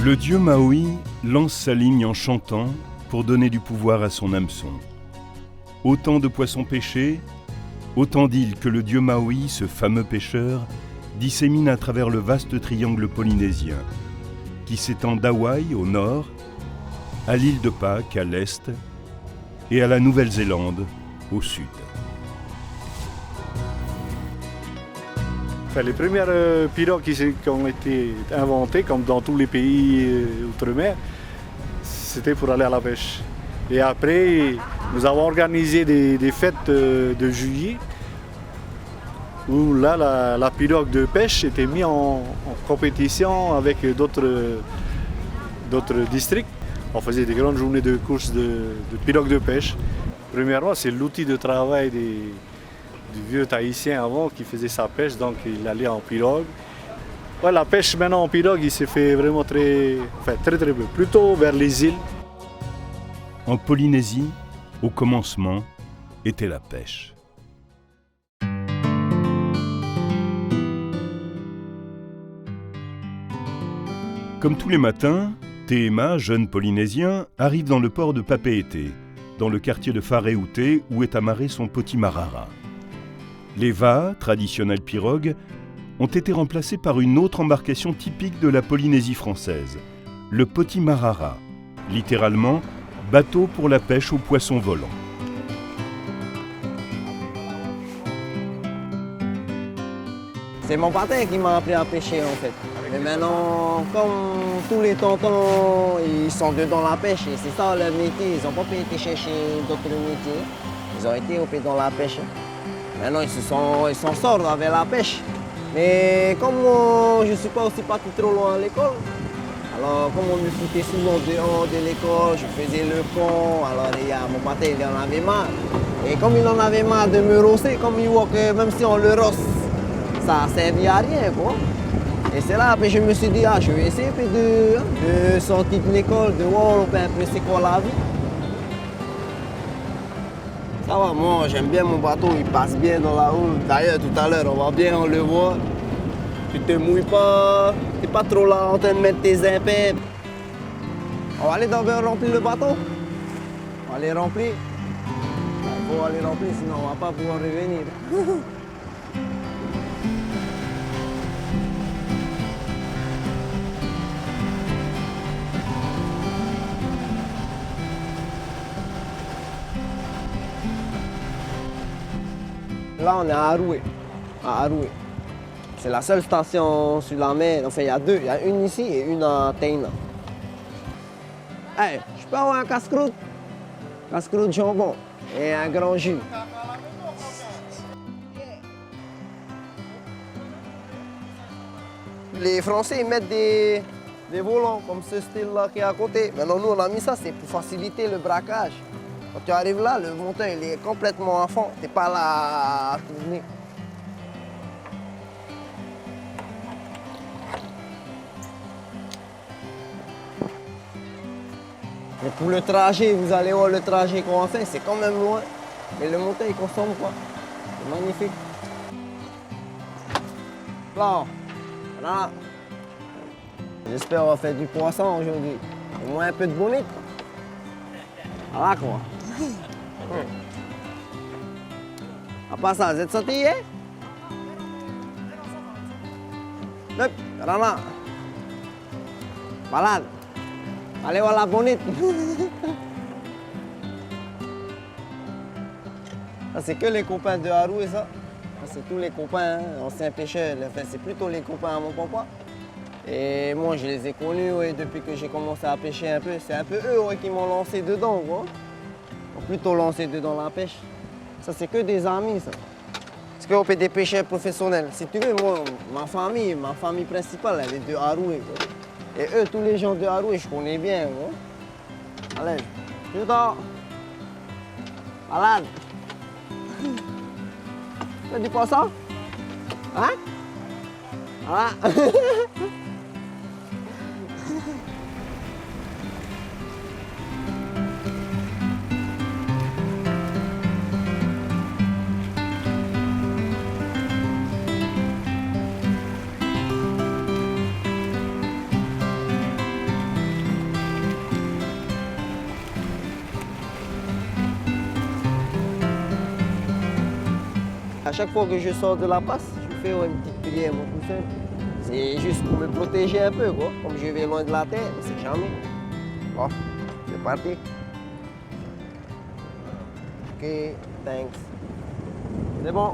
Le dieu Maui lance sa ligne en chantant pour donner du pouvoir à son hameçon. Autant de poissons pêchés, autant d'îles que le dieu Maui, ce fameux pêcheur, dissémine à travers le vaste triangle polynésien, qui s'étend d'Hawaï au nord, à l'île de Pâques à l'est et à la Nouvelle-Zélande au sud. Enfin, les premières pirogues qui ont été inventées, comme dans tous les pays outre-mer, c'était pour aller à la pêche. Et après, nous avons organisé des fêtes de juillet où là, la pirogue de pêche était mise en compétition avec d'autres districts. On faisait des grandes journées de courses de pirogues de pêche. Premièrement, c'est l'outil de travail du vieux Tahitien avant qui faisait sa pêche, donc il allait en pirogue. Ouais, la pêche maintenant en pirogue, il s'est fait vraiment très peu, plutôt vers les îles. En Polynésie, au commencement, était la pêche. Comme tous les matins, Tehema, jeune Polynésien, arrive dans le port de Papeete, dans le quartier de Whareute où est amarré son potimarara. Les va'a, traditionnelles pirogues, ont été remplacées par une autre embarcation typique de la Polynésie française, le potimarara, littéralement bateau pour la pêche aux poissons volants. C'est mon père qui m'a appris à pêcher en fait. Mais maintenant, comme tous les tontons, ils sont dedans la pêche et c'est ça leur métier. Ils n'ont pas pu été chercher d'autres métiers. Ils ont été occupés dans la pêche. Maintenant, ils s'en sortent avec la pêche. Mais comme je ne suis pas aussi parti trop loin à l'école, alors comme on me foutait souvent dehors de l'école, je faisais le con, alors mon père il en avait marre. Et comme il en avait marre de me rosser, comme il voit que même si on le rosse, ça ne servait à rien quoi. Et c'est là que je me suis dit, je vais essayer de sortir de l'école, de voir un peu c'est quoi la vie. Ça va, moi j'aime bien mon bateau, il passe bien dans la route. D'ailleurs tout à l'heure on va bien le voir. Tu te mouilles pas, tu n'es pas trop là en train de mettre tes impairs. On va aller d'abord remplir le bateau. On va aller remplir. Il faut aller remplir sinon on ne va pas pouvoir revenir. Là, on est à Aroué. C'est la seule station sur la mer. Enfin, il y a deux. Il y a une ici et une à Teina. Hey, je peux avoir un casse-croûte? Casse-croûte jambon et un grand jus. Les Français ils mettent des volants comme ce style-là qui est à côté. Maintenant, nous, on a mis ça, c'est pour faciliter le braquage. Quand tu arrives là, le monteur il est complètement à fond. Tu n'es pas là à tourner. Mais pour le trajet, vous allez voir le trajet qu'on va faire, c'est quand même loin. Mais le monteur il consomme quoi. C'est magnifique. Là, voilà. J'espère qu'on va faire du poisson aujourd'hui. Au moins un peu de bonite. Voilà quoi. À part ça, vous êtes sortis hier? Hop, Rana. Malade. Allez voir la bonite. Ça, c'est que les copains de Haroué, ça. C'est tous les copains, hein, anciens pêcheurs. Enfin, c'est plutôt les copains à mon papa. Et moi, je les ai connus depuis que j'ai commencé à pêcher un peu. C'est un peu eux qui m'ont lancé dedans, quoi. Plutôt lancé dedans la pêche. Ça, c'est que des amis, ça. C'est qu'on fait des pêcheurs professionnels. Si tu veux, moi, ma famille principale, elle est de Haroué. Et eux, tous les gens de Haroué, je connais bien. Quoi. Allez, plus tard. Malade. Tu dis pas ça? Hein? Voilà. chaque fois que je sors de la passe, je fais une petite prière moi tout seul. C'est juste pour me protéger un peu, quoi. Comme je vais loin de la terre, c'est jamais. Bon, c'est parti. Ok, thanks. C'est bon.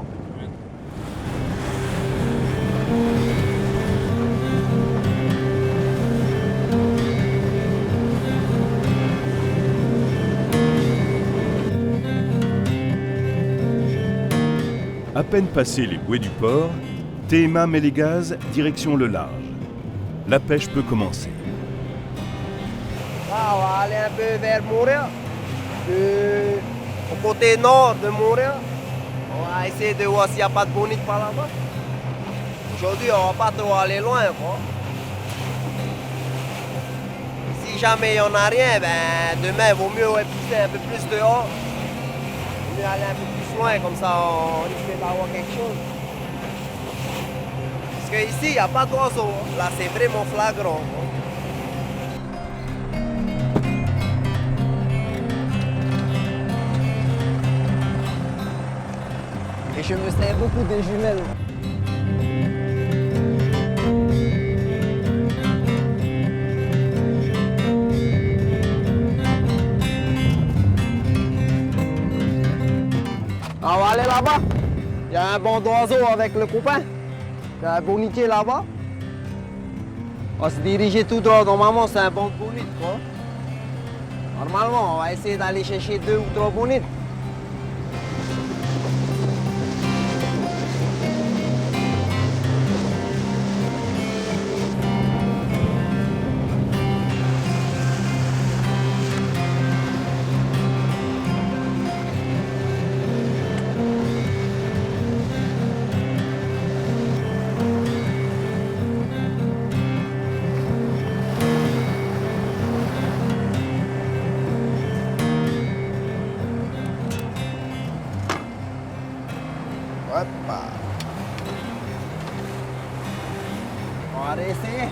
À peine passé les bouées du port, Théma met les gaz direction le large. La pêche peut commencer. Là, on va aller un peu vers Montréal. Au côté nord de Montréal. On va essayer de voir s'il n'y a pas de bonite par là-bas. Aujourd'hui, on va pas trop aller loin, quoi. Si jamais il n'y en a rien, ben, demain, il vaut mieux pousser un peu plus dehors. Il vaut mieux aller un peu plus loin, comme ça, on risque d'avoir quelque chose. Parce qu'ici, il n'y a pas d'oiseaux. Là, c'est vraiment flagrant, quoi. Et je me sers beaucoup des jumelles. On va aller là-bas. Il y a un banc d'oiseaux avec le copain. Il y a un bonitier là-bas. On va se diriger tout droit. Normalement, c'est un banc de bonites, quoi. Normalement, on va essayer d'aller chercher 2 ou 3 bonites. Hoppa. On va réessayer.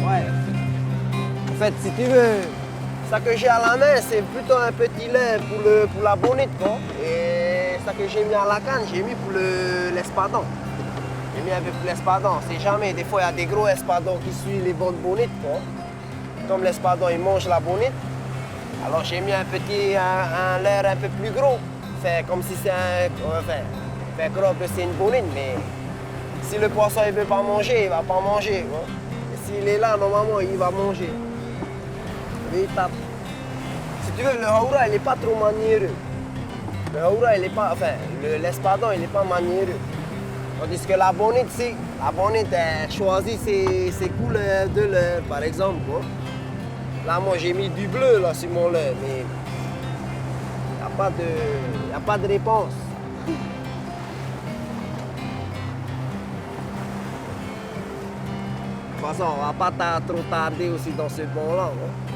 Ouais. En fait, si tu veux, ça que j'ai à la main, c'est plutôt un petit lait pour la bonite, quoi. Et ça que j'ai mis à la canne, j'ai mis pour l'espadon. J'ai mis un peu pour l'espadon. C'est jamais, des fois, il y a des gros espadons qui suivent les bonnes bonites, quoi. Comme l'espadon, il mange la bonite. Alors, j'ai mis un leurre un peu plus gros. Fait comme si c'est fait croire que c'est une bonite, mais si le poisson ne veut pas manger, il ne va pas manger, quoi. Et s'il est là, normalement, il va manger. Il tape. Si tu veux, le haura, il n'est pas trop maniéreux. Le haura, il n'est pas, l'espadon, il n'est pas maniéreux. Tandis que la bonite, elle choisit ses couleurs de leurre, par exemple, quoi. Là, moi, j'ai mis du bleu là, sur mon leurre, mais il n'y a pas de réponse. De toute façon, on ne va pas trop tarder aussi dans ce pont-là.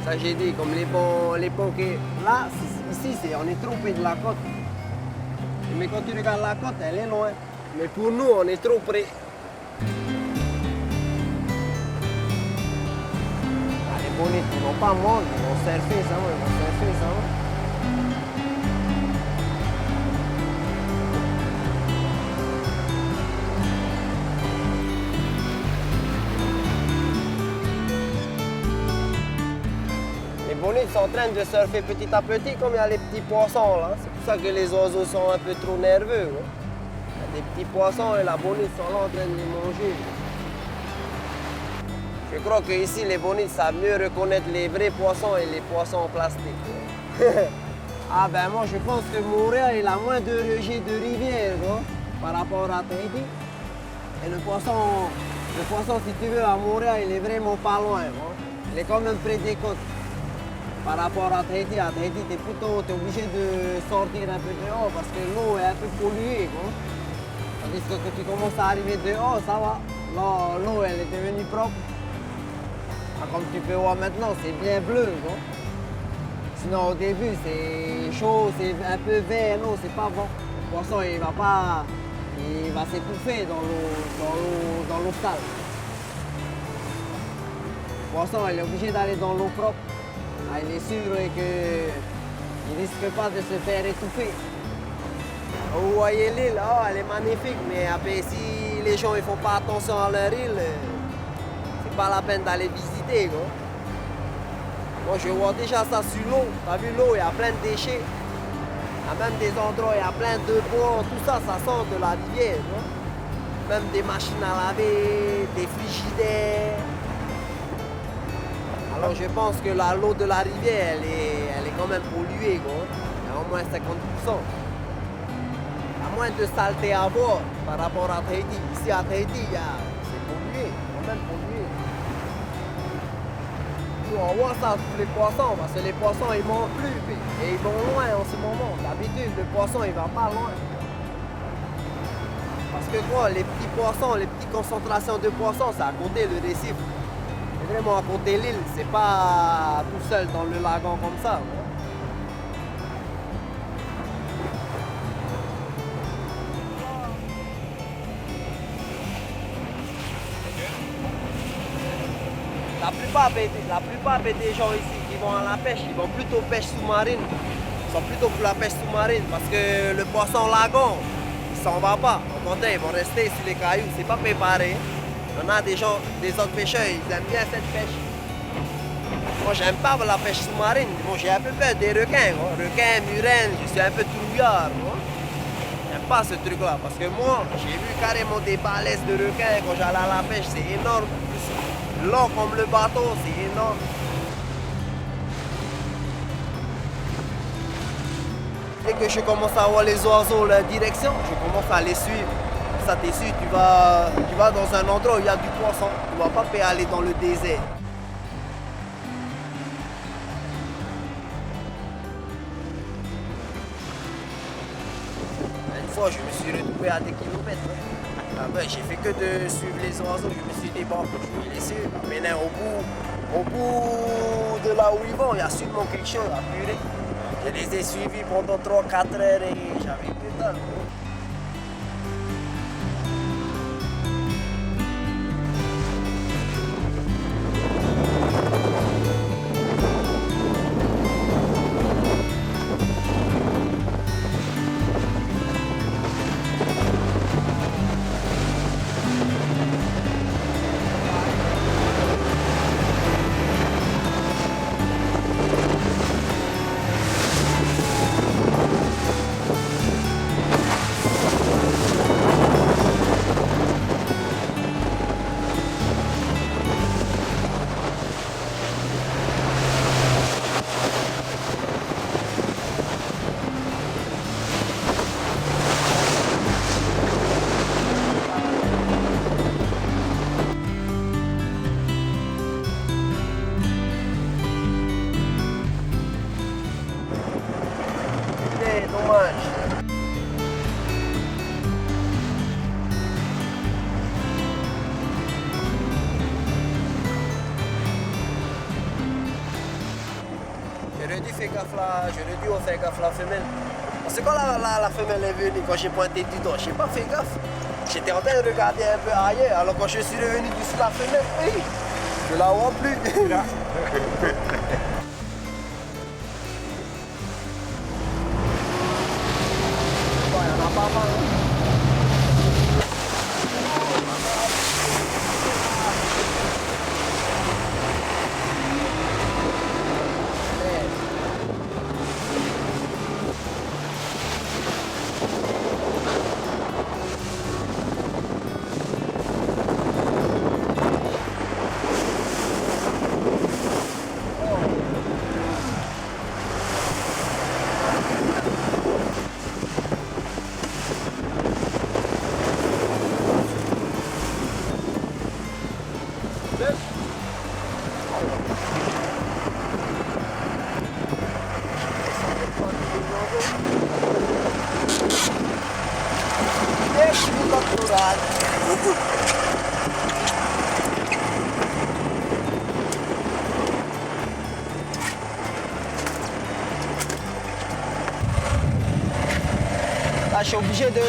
Ça, j'ai dit, comme les ponts qui... Là, ici, on est trop près de la côte. Mais quand tu regardes la côte, elle est loin. Mais pour nous, on est trop près. Les bonites, ils vont pas mordre, ils vont surfer, ça va, ils vont surfer, ça va. Les bonites sont en train de surfer petit à petit, comme il y a les petits poissons là. C'est pour ça que les oiseaux sont un peu trop nerveux. Hein. Il y a des petits poissons et la bonite sont là en train de les manger. Je crois qu'ici, les bonites savent mieux reconnaître les vrais poissons et les poissons en plastique. Ah ben moi, je pense que Montréal, il a moins de rejets de rivière quoi, par rapport à Tahiti. Et le poisson, si tu veux, à Montréal, il est vraiment pas loin. Quoi. Il est quand même près des côtes. Par rapport à Tahiti, tu es obligé de sortir un peu dehors parce que l'eau est un peu polluée. Quoi. Tandis que quand tu commences à arriver dehors, ça va. L'eau, elle est devenue propre. Comme tu peux voir maintenant, c'est bien bleu. Non? Sinon, au début, c'est chaud, c'est un peu vert, non, c'est pas bon. Le poisson, il va et il va s'étouffer dans l'eau sale. Le poisson, il est obligé d'aller dans l'eau propre. Ah, il est sûr qu'il ne risque pas de se faire étouffer. Vous voyez l'île, oh, elle est magnifique, mais après, si les gens ne font pas attention à leur île, c'est pas la peine d'aller visiter, quoi. Moi, je vois déjà ça sur l'eau. T'as vu l'eau, il y a plein de déchets. Il y a même des endroits, il y a plein de bois, tout ça, ça sort de la rivière, quoi. Même des machines à laver, des frigidaires. Alors je pense que l'eau de la rivière, elle est quand même polluée, quoi. Il y a au moins 50%. Il y a moins de saleté à boire par rapport à Tahiti. Ici à Tahiti, c'est pollué, quand même pollué. Nous, on voit ça sur les poissons, parce que les poissons, ils mangent plus, et ils vont loin en ce moment. D'habitude, le poisson, il va pas loin. Parce que quoi, les petits poissons, les petites concentrations de poissons, c'est à côté le récif. C'est vraiment à côté de l'île, c'est pas tout seul dans le lagon comme ça. Ouais. La plupart des gens ici qui vont à la pêche, ils vont plutôt pêche sous-marine. Ils sont plutôt pour la pêche sous-marine parce que le poisson lagon, il s'en va pas. Au contraire, ils vont rester sur les cailloux, c'est pas préparé. Il y en a des autres pêcheurs, ils aiment bien cette pêche. Moi, j'aime pas la pêche sous-marine. Bon, j'ai un peu peur des requins. Quoi. Requins, murènes, je suis un peu trouillard. J'aime pas ce truc-là parce que moi, j'ai vu carrément des balaises de requins quand j'allais à la pêche. C'est énorme. Long comme le bateau, c'est énorme. Dès que je commence à voir les oiseaux, la direction, je commence à les suivre. Ça t'es sûr, tu vas dans un endroit où il y a du poisson. Tu ne vas pas aller dans le désert. Une fois, je me suis retrouvé à des kilomètres. Ah ben, j'ai fait que de suivre les oiseaux. Je me suis dit, bon, je vais les suivre. Maintenant, au bout de là où ils vont, il y a sûrement quelque chose à purer. Je les ai suivis pendant 3-4 heures et j'avais plus de temps. J'aurais dû faire gaffe la femelle. Parce que quand la femelle est venue, quand j'ai pointé du doigt, j'ai pas fait gaffe. J'étais en train de regarder un peu ailleurs, alors quand je suis revenu d'ici la femelle, hey, je la vois plus. Il y en a pas mal. Là, je suis obligé de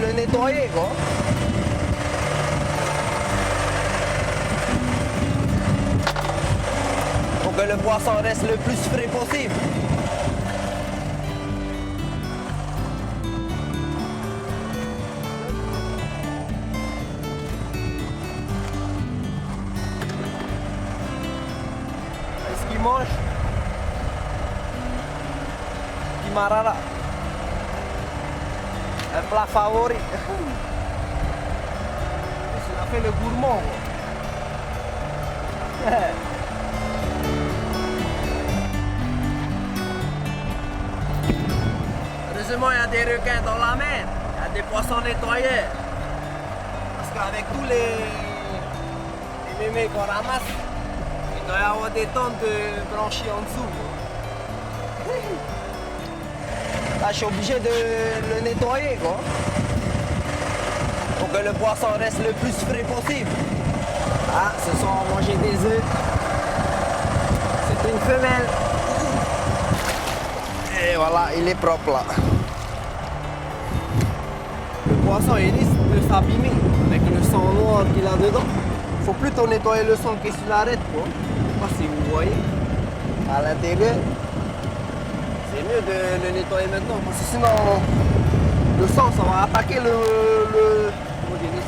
le nettoyer, quoi. Pour que le poisson reste le plus frais possible. Est-ce qu'il mange? Petit marara. Un plat favori. Il a fait le gourmand. Heureusement, il y a des requins dans la mer. Il y a des poissons nettoyés. Parce qu'avec tous les mémés qu'on ramasse, il doit y avoir des tonnes de branchies en dessous. Là, je suis obligé de le nettoyer, quoi. Pour que le poisson reste le plus frais possible. Ah, ce soir, on mangeait des œufs. C'est une femelle. Et voilà, il est propre là. Le poisson, il risque de s'abîmer avec le sang noir qu'il a dedans. Il faut plutôt nettoyer le sang que sur l'arête, quoi. Je sais pas si vous voyez. À l'intérieur. C'est mieux de le nettoyer maintenant parce que sinon le sang ça va attaquer le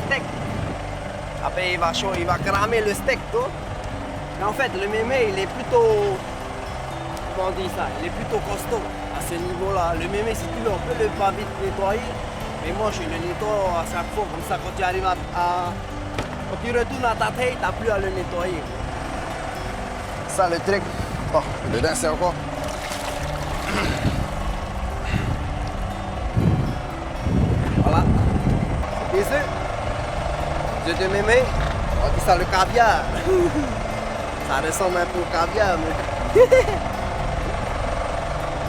steak. Après il va cramer le steak, toi. Mais en fait le mémé il est plutôt, comment on dit ça, il est plutôt costaud à ce niveau-là. Le mémé si tu veux on peut le pas vite nettoyer, mais moi je le nettoie à chaque fois comme ça quand tu arrives quand tu retournes à ta tête, t'as plus à le nettoyer. Ça le truc. Bon, dedans c'est encore. Voilà. Des œufs de mémé. On dit ça le caviar. Ça ressemble un peu au caviar, mais.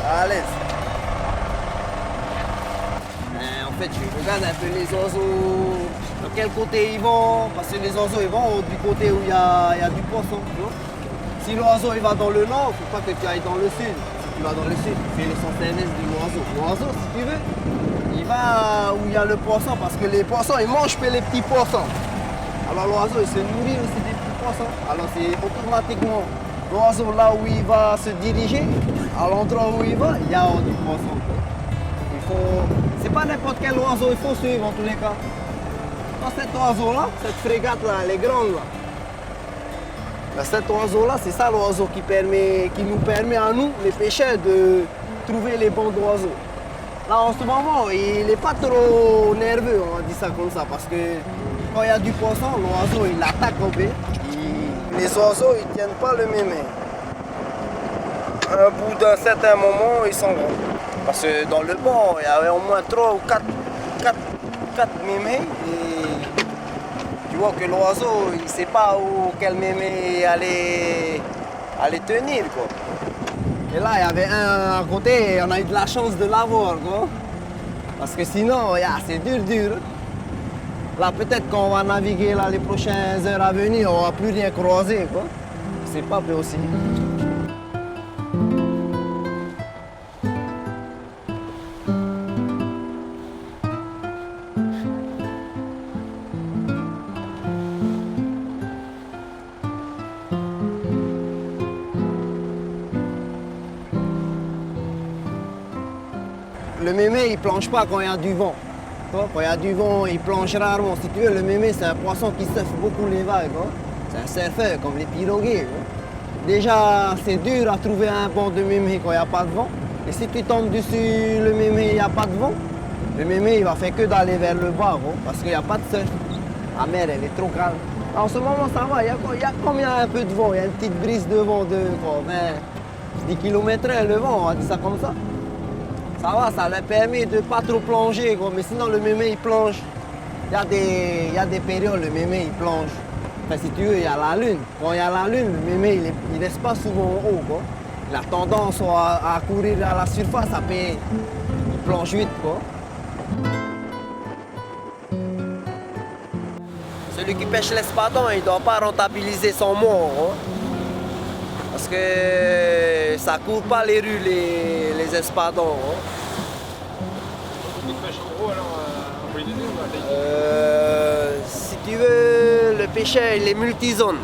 À l'aise. En fait, je regarde un peu les oiseaux. De quel côté ils vont. Parce que les oiseaux ils vont du côté où il y a du poisson. Tu vois? Si l'oiseau il va dans le nord, il ne faut pas que tu ailles dans le sud. Si tu vas dans le sud, tu fais le sens inverse de l'oiseau. L'oiseau, si tu veux, il va où il y a le poisson parce que les poissons, ils mangent les petits poissons. Alors l'oiseau, il se nourrit aussi des petits poissons. Alors c'est automatiquement l'oiseau là où il va se diriger, à l'endroit où il va, il y a du poisson. Il faut... C'est pas n'importe quel oiseau, il faut suivre en tous les cas. Dans cet oiseau-là, cette frégate là, elle est grande là. Cet oiseau-là, c'est ça l'oiseau qui nous permet à nous, les pêcheurs, de trouver les bons oiseaux. Là, en ce moment, il n'est pas trop nerveux, on dit ça comme ça, parce que quand il y a du poisson, l'oiseau, il attaque au baie. Les oiseaux, ils ne tiennent pas le mémé. À bout d'un certain moment, ils s'en vont. Parce que dans le banc, il y avait au moins 3 ou 4 mémés. Tu vois que l'oiseau, il ne sait pas où quel mémé allait tenir, quoi. Et là, il y avait un à côté, on a eu de la chance de l'avoir, quoi. Parce que sinon, c'est dur. Là, peut-être qu'on va naviguer là, les prochaines heures à venir, on ne va plus rien croiser, quoi. C'est pas peu aussi. Le mémé, il plonge pas quand il y a du vent. Quand il y a du vent, il plonge rarement. Si tu veux, le mémé, c'est un poisson qui surfe beaucoup les vagues. C'est un surfeur, comme les pirogues. Déjà, c'est dur à trouver un banc de mémé quand il n'y a pas de vent. Et si tu tombes dessus le mémé, il n'y a pas de vent, le mémé, il va faire que d'aller vers le bas, parce qu'il n'y a pas de surf. La mer, elle est trop calme. En ce moment, ça va. Comme il y a un peu de vent, il y a une petite brise de vent de 10 km/h le vent, on va dire ça comme ça. Ça va, ça leur permet de ne pas trop plonger, quoi. Mais sinon le mémé il plonge. Il y a des périodes, le mémé il plonge. Enfin, si tu veux, il y a la lune. Quand il y a la lune, le mémé il reste pas souvent en haut, quoi. Il a tendance à courir à la surface, après il plonge vite, quoi. Celui qui pêche l'espadon, il ne doit pas rentabiliser son mort, hein. Parce que ça court pas les rues, les espadons. Hein. beaucoup de pêche en gros alors en Polynésie ou à Tahiti? Si tu veux, le pêcheur il est multizone.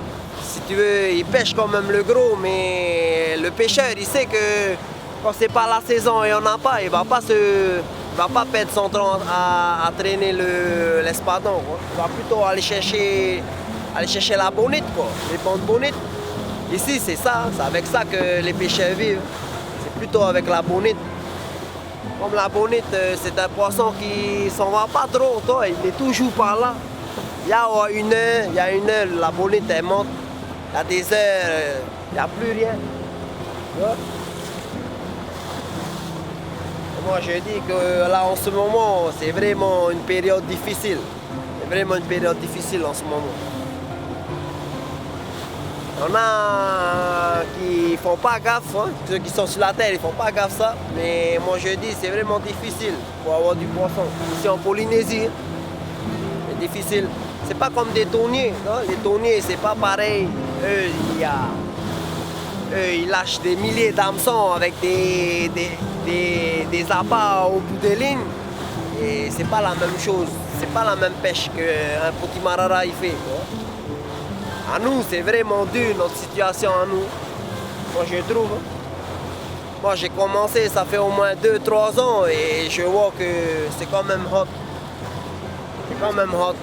Si tu veux, il pêche quand même le gros, mais le pêcheur il sait que quand c'est pas la saison et on n'a pas, il va pas perdre son temps à traîner l'espadon. Il va plutôt aller chercher la bonite, quoi, les bonnes bonites. Ici c'est ça, c'est avec ça que les pêcheurs vivent. C'est plutôt avec la bonite. Comme la bonite, c'est un poisson qui s'en va pas trop, toi, il est toujours par là. Il y a une heure, la bonite elle monte. Il y a des heures, il n'y a plus rien. Ouais. Moi je dis que là en ce moment, c'est vraiment une période difficile. C'est vraiment une période difficile en ce moment. Il y en a qui font pas gaffe, hein. Ceux qui sont sur la terre, ils font pas gaffe ça. Mais moi je dis c'est vraiment difficile pour avoir du poisson. Ici en Polynésie, c'est difficile. C'est pas comme des thoniers. Non? Les thoniers, c'est pas pareil. Eux, ils lâchent des milliers d'hameçons avec des appâts au bout des lignes. Et c'est pas la même chose. C'est pas la même pêche qu'un potimarara il fait. Quoi. À nous, c'est vraiment dur notre situation à nous. Moi, je trouve. Moi, j'ai commencé, ça fait au moins 2-3 ans et je vois que c'est quand même hot. C'est quand même hot.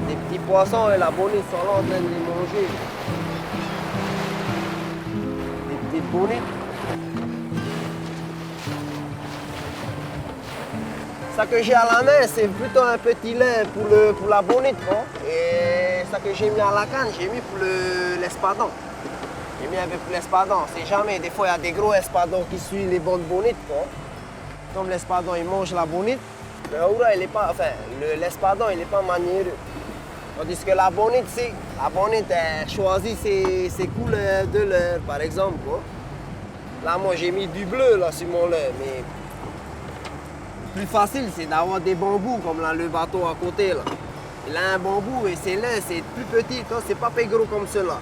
Des petits poissons et la bonite sont là en train de les manger. Des petites bonites. Ça que j'ai à la main, c'est plutôt un petit lait pour la bonite. Hein? Et ça que j'ai mis à la canne, j'ai mis pour l'espadon. J'ai mis un peu pour l'espadon. C'est jamais, des fois il y a des gros espadons qui suivent les bonnes bonites. Hein? Comme l'espadon, il mange la bonite. Le aura, il est pas, enfin, l'espadon, il n'est pas maniéreux. Tandis que la bonite, elle choisit ses couleurs de l'air, par exemple. Hein? Là, moi, j'ai mis du bleu là, sur mon lait. Mais le plus facile, c'est d'avoir des bambous, comme là, le bateau à côté. Là. Il a un bambou et ses laits, c'est plus petit, c'est pas plus gros comme cela.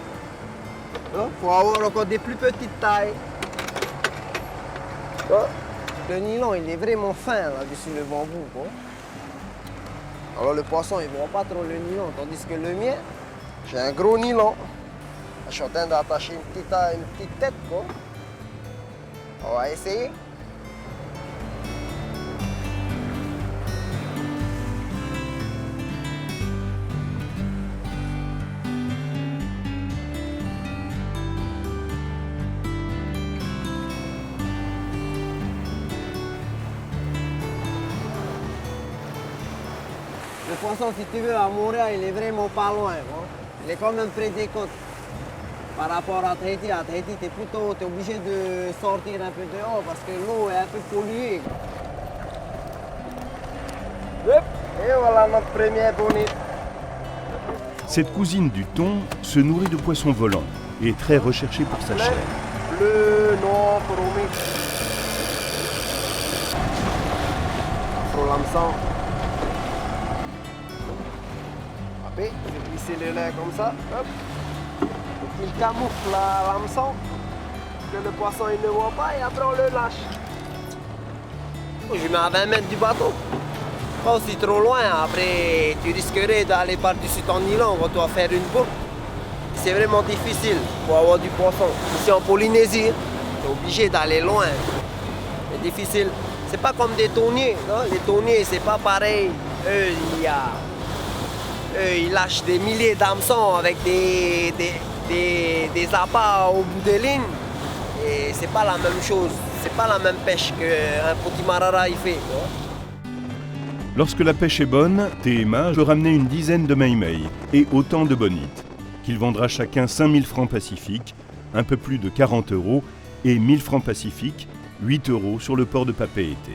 Il faut avoir encore des plus petites tailles. Le nylon, il est vraiment fin là-dessus le bambou. Quoi. Alors le poisson, il ne voit pas trop le nylon, tandis que le mien, j'ai un gros nylon. Je suis en train d'attacher une petite tête. Quoi. On va essayer. Le poisson, si tu veux, à Montréal, il est vraiment pas loin. Bon. Il est quand même près des côtes. Par rapport à Tahiti, tu es obligé de sortir un peu dehors parce que l'eau est un peu polluée. Et voilà notre première bonite. Cette cousine du thon se nourrit de poissons volants et est très recherchée pour sa chair. Bleu, noir, chromé. Pour l'hameçon. Je vais glisser le lait comme ça. Hop. Il camoufle l'hameçon, que le poisson il ne voit pas et après on le lâche. Je mets à 20 mètres du bateau. Pas aussi trop loin, après tu risquerais d'aller par-dessus ton nylon quand tu vas faire une boucle. C'est vraiment difficile pour avoir du poisson. Ici en Polynésie, tu es obligé d'aller loin. C'est difficile. C'est pas comme des thoniers. Non? Les thoniers, c'est pas pareil. Eux, ils lâchent des milliers d'hameçons avec des appâts au bout des lignes. Et c'est pas la même chose. C'est pas la même pêche qu'un potimarara il fait. Quoi. Lorsque la pêche est bonne, Tehema peut ramener une dizaine de meimei et autant de bonites, qu'il vendra chacun 5000 francs pacifiques, un peu plus de 40 €, et 1000 francs pacifiques, 8 € sur le port de Papeete.